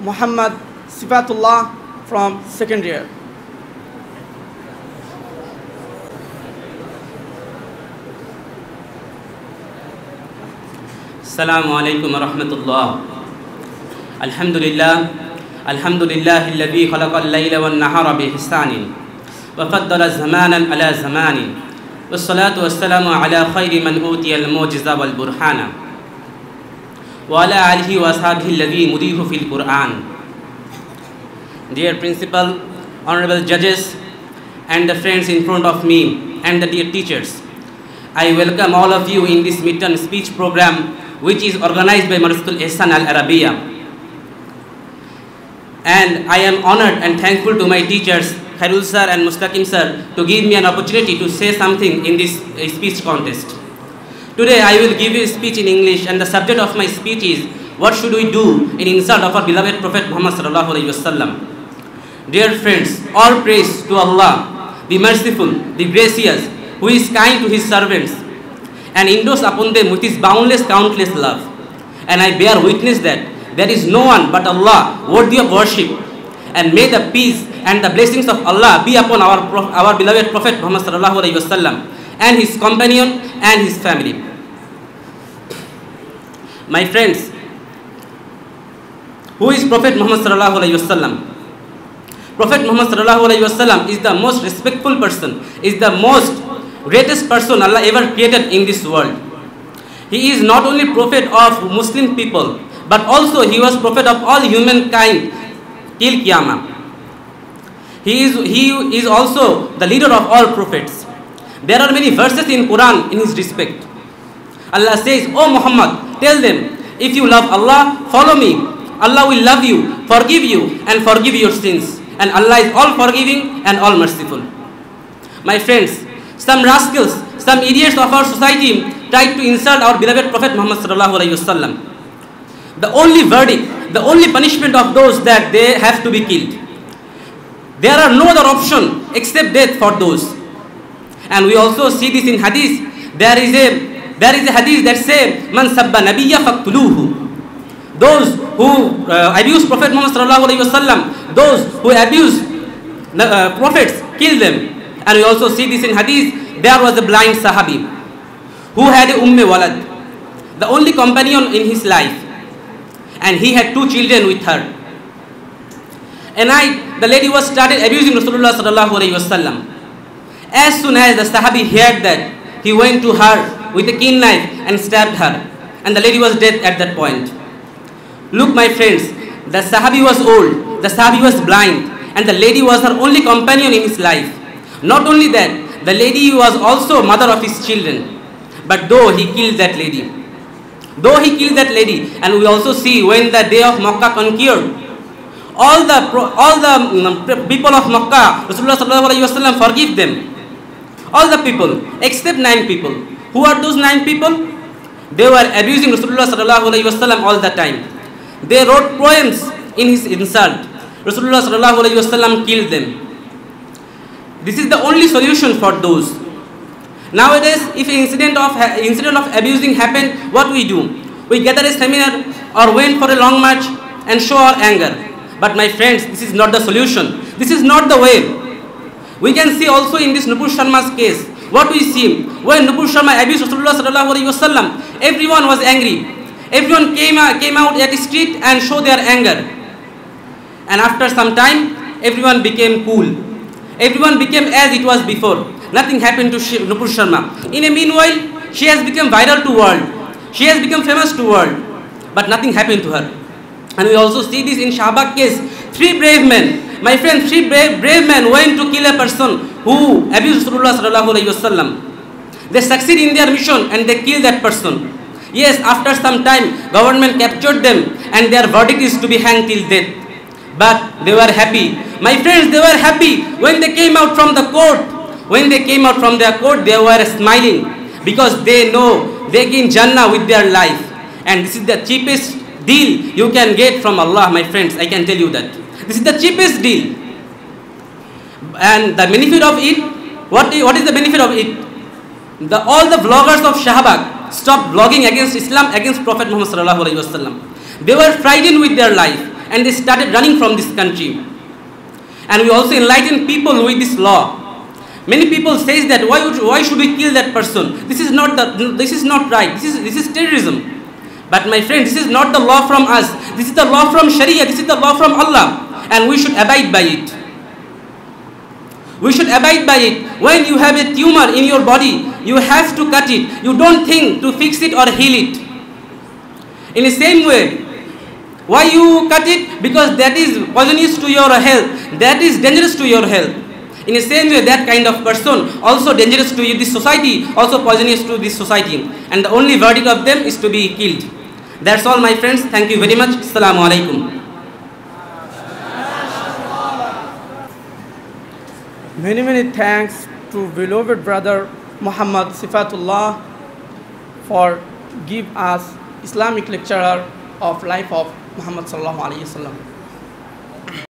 Muhammad Sifatullah from second year. Assalamu alaikum warahmatullah. Alhamdulillah. Alhamdulillah alladhi khalaqa al-layla wan-nahara bi ihsanin wa faddala zamanan ala zamanin. Wassalatu wassalamu ala khayri man utiya al-mu'jiza wal-burhana wa ala alihi wa ashabihi alladhi mudihu fil Qur'an. Dear principal, honorable judges, and the friends in front of me, and the dear teachers, I welcome all of you in this midterm speech program which is organized by Madrasatul Ihsan Al-Arabiya. And I am honored and thankful to my teachers, Khairul sir and Mustaqim sir, to give me an opportunity to say something in this speech contest. Today I will give you a speech in English, and the subject of my speech is, what should we do in insult of our beloved Prophet Muhammad sallallahu alaihi wasallam. Dear friends, all praise to Allah, the merciful, the gracious, who is kind to his servants and endows upon them with his boundless, countless love. And I bear witness that there is no one but Allah worthy of worship. And may the peace and the blessings of Allah be upon our beloved Prophet Muhammad sallallahu alaihi wasallam and his companion and his family. My friends, who is Prophet Muhammad sallallahu alaihi wasallam? Prophet Muhammad sallallahu alaihi wasallam is the most respectful person, is the most greatest person Allah ever created in this world. He is not only prophet of Muslim people, but also he was prophet of all humankind till Qiyamah. He is also the leader of all prophets. There are many verses in Quran in his respect. Allah says, "O Muhammad, tell them, if you love Allah, follow me. Allah will love you, forgive you, and forgive your sins. And Allah is all forgiving and all merciful." My friends, some rascals, some idiots of our society tried to insult our beloved Prophet Muhammad sallallahu alaihi wasallam. The only verdict, the only punishment of those that they have to be killed. There are no other option except death for those. And we also see this in hadith. There is a hadith that says, "Man sabba nabiyya faqtuluhu." Those who abuse Prophet Muhammad sallallahu alaihi wasallam, those who abuse the prophets, kill them. And we also see this in hadith. There was a blind Sahabi who had a walad, the only companion in his life, and he had 2 children with her. A night, the lady was started abusing Rasulullah sallallahu alaihi wasallam. As soon as the Sahabi heard that, he went to her with a keen knife and stabbed her, and the lady was dead at that point. Look, my friends, the Sahabi was old, the Sahabi was blind, and the lady was her only companion in his life. Not only that, the lady was also mother of his children. But though he killed that lady, and we also see when the day of Makkah conquered, all the people of Makkah, Rasulullah sallallahu alaihi wasallam forgive them. All the people except 9 people. Who are those 9 people? They were abusing Rasulullah sallallahu alaihi wasallam all the time. They wrote poems in his insult. Rasulullah sallallahu alaihi wasallam killed them. This is the only solution for those. Nowadays, if an incident of abusing happened, what we do? We gather a seminar or went for a long march and show our anger. But my friends, this is not the solution. This is not the way. We can see also in this Nupur Sharma's case. What we see, when Nupur Sharma abused Rasulullah sallallahu alaihi wasallam, everyone was angry. Everyone came out at the street and showed their anger. And after some time, everyone became cool. Everyone became as it was before. Nothing happened to Nupur Sharma. In a meanwhile, she has become viral to world. She has become famous to world. But nothing happened to her. And we also see this in Shahbag case. 3 brave men, my friend, 3 brave men went to kill a person who abused Rasulullah sallallahu alaihi wasallam. They succeed in their mission and they kill that person. Yes, after some time, government captured them and their verdict is to be hanged till death. But they were happy. My friends, they were happy when they came out from the court. When they came out from their court, they were smiling because they know they gain Jannah with their life. And this is the cheapest deal you can get from Allah, my friends. I can tell you that. This is the cheapest deal. And the benefit of it, what is the benefit of it? All the vloggers of Shahbag stopped vlogging against Islam, against Prophet Muhammad sallallahu alaihi wasallam. They were frightened with their life and they started running from this country. And we also enlighten people with this law. Many people say that why should we kill that person? This is not right. This is terrorism. But my friend, this is not the law from us. This is the law from Sharia. This is the law from Allah, and we should abide by it. We should abide by it. When you have a tumor in your body, you have to cut it. You don't think to fix it or heal it. In the same way, why you cut it? Because that is poisonous to your health. That is dangerous to your health. In the same way, that kind of person also dangerous to this society, also poisonous to this society. And the only verdict of them is to be killed. That's all, my friends. Thank you very much. Assalamu alaikum. Many thanks to beloved brother Muhammad Sifatullah for give us Islamic lecturer of life of Muhammad sallallahu alaihi wasallam.